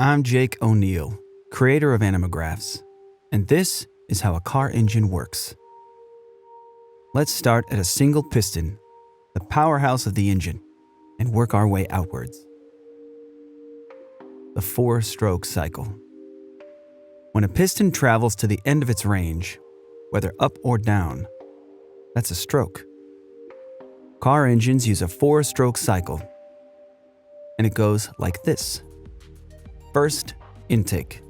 I'm Jake O'Neill, creator of Animagraphs, and this is how a car engine works. Let's start at a single piston, the powerhouse of the engine, and work our way outwards. The four-stroke cycle. When a piston travels to the end of its range, whether up or down, that's a stroke. Car engines use a four-stroke cycle, and it goes like this. First, intake.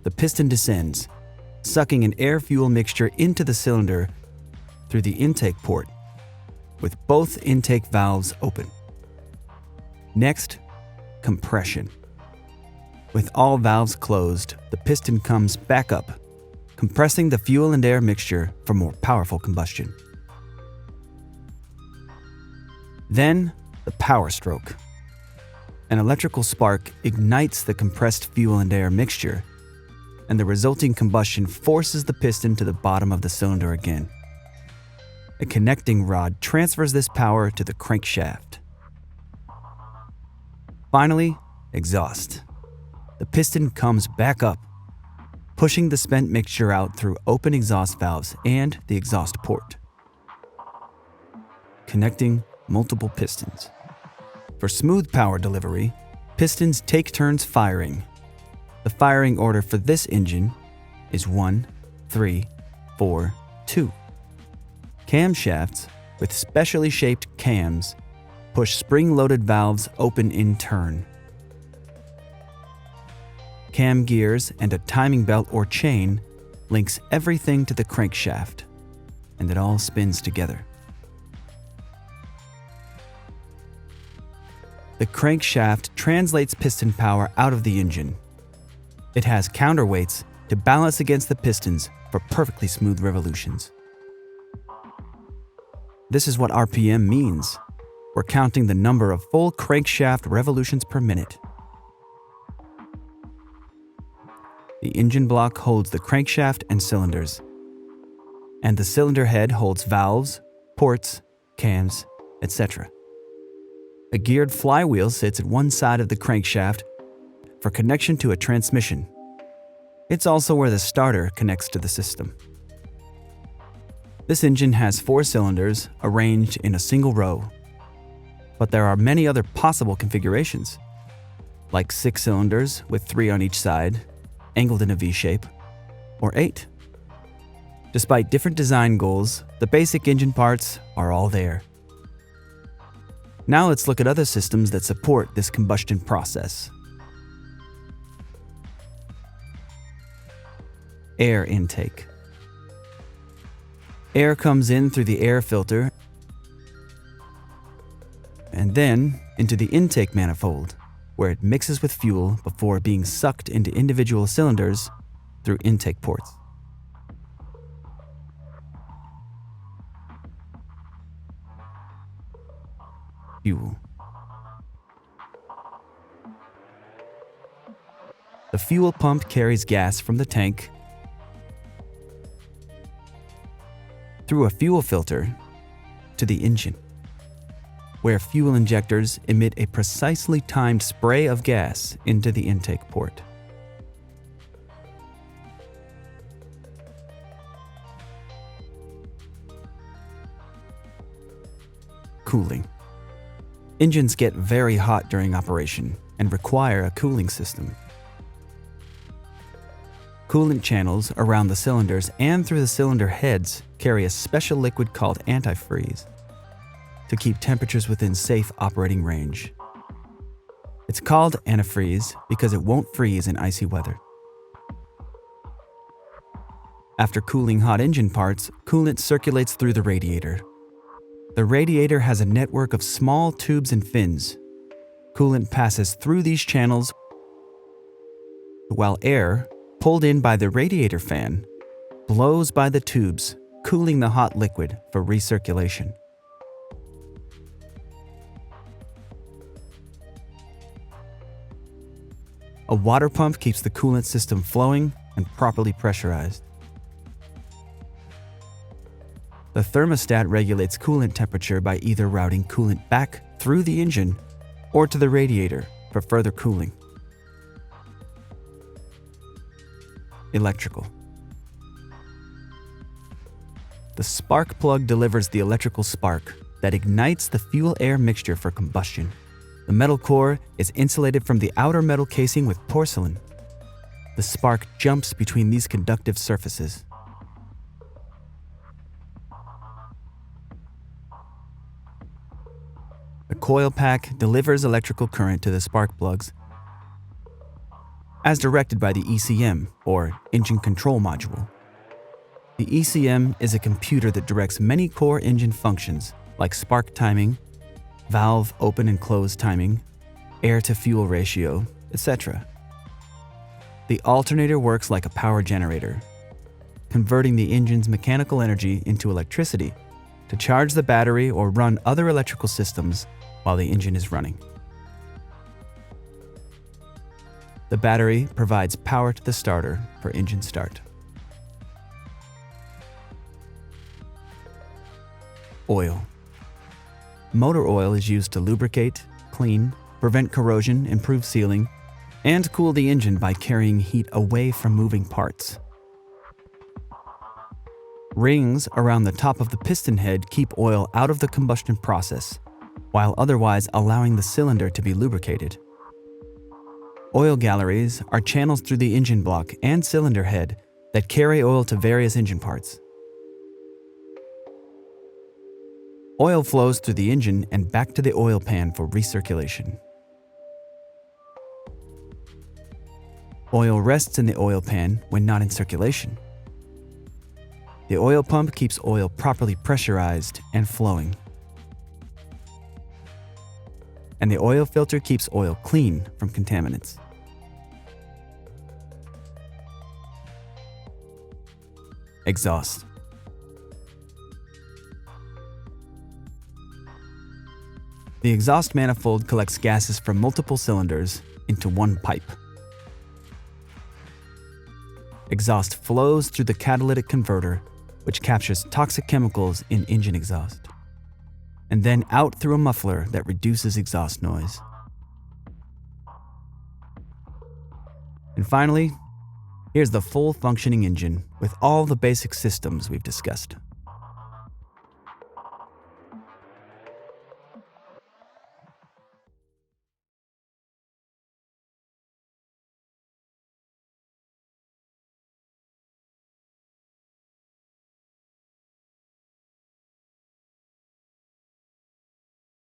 The piston descends, sucking an air-fuel mixture into the cylinder through the intake port, with both intake valves open. Next, compression. With all valves closed, the piston comes back up, compressing the fuel and air mixture for more powerful combustion. Then, the power stroke. An electrical spark ignites the compressed fuel and air mixture, and the resulting combustion forces the piston to the bottom of the cylinder again. A connecting rod transfers this power to the crankshaft. Finally, exhaust. The piston comes back up, pushing the spent mixture out through open exhaust valves and the exhaust port, connecting multiple pistons. For smooth power delivery, pistons take turns firing. The firing order for this engine is 1, 3, 4, 2. Camshafts with specially shaped cams push spring-loaded valves open in turn. Cam gears and a timing belt or chain links everything to the crankshaft, and it all spins together. The crankshaft translates piston power out of the engine. It has counterweights to balance against the pistons for perfectly smooth revolutions. This is what RPM means. We're counting the number of full crankshaft revolutions per minute. The engine block holds the crankshaft and cylinders, and the cylinder head holds valves, ports, cams, etc. A geared flywheel sits at one side of the crankshaft for connection to a transmission. It's also where the starter connects to the system. This engine has 4 cylinders arranged in a single row, but there are many other possible configurations, like 6 cylinders with 3 on each side, angled in a V-shape, or 8. Despite different design goals, the basic engine parts are all there. Now let's look at other systems that support this combustion process. Air intake. Air comes in through the air filter and then into the intake manifold, where it mixes with fuel before being sucked into individual cylinders through intake ports. Fuel. The fuel pump carries gas from the tank through a fuel filter to the engine, where fuel injectors emit a precisely timed spray of gas into the intake port. Cooling. Engines get very hot during operation and require a cooling system. Coolant channels around the cylinders and through the cylinder heads carry a special liquid called antifreeze to keep temperatures within safe operating range. It's called antifreeze because it won't freeze in icy weather. After cooling hot engine parts, coolant circulates through the radiator. The radiator has a network of small tubes and fins. Coolant passes through these channels, while air, pulled in by the radiator fan, blows by the tubes, cooling the hot liquid for recirculation. A water pump keeps the coolant system flowing and properly pressurized. The thermostat regulates coolant temperature by either routing coolant back through the engine or to the radiator for further cooling. Electrical. The spark plug delivers the electrical spark that ignites the fuel-air mixture for combustion. The metal core is insulated from the outer metal casing with porcelain. The spark jumps between these conductive surfaces. The coil pack delivers electrical current to the spark plugs as directed by the ECM, or Engine Control Module. The ECM is a computer that directs many core engine functions like spark timing, valve open and close timing, air-to-fuel ratio, etc. The alternator works like a power generator, converting the engine's mechanical energy into electricity to charge the battery or run other electrical systems while the engine is running. The battery provides power to the starter for engine start. Oil. Motor oil is used to lubricate, clean, prevent corrosion, improve sealing, and cool the engine by carrying heat away from moving parts. Rings around the top of the piston head keep oil out of the combustion process, while otherwise allowing the cylinder to be lubricated. Oil galleries are channels through the engine block and cylinder head that carry oil to various engine parts. Oil flows through the engine and back to the oil pan for recirculation. Oil rests in the oil pan when not in circulation. The oil pump keeps oil properly pressurized and flowing. And the oil filter keeps oil clean from contaminants. Exhaust. The exhaust manifold collects gases from multiple cylinders into one pipe. Exhaust flows through the catalytic converter, which captures toxic chemicals in engine exhaust, and then out through a muffler that reduces exhaust noise. And finally, here's the full functioning engine with all the basic systems we've discussed.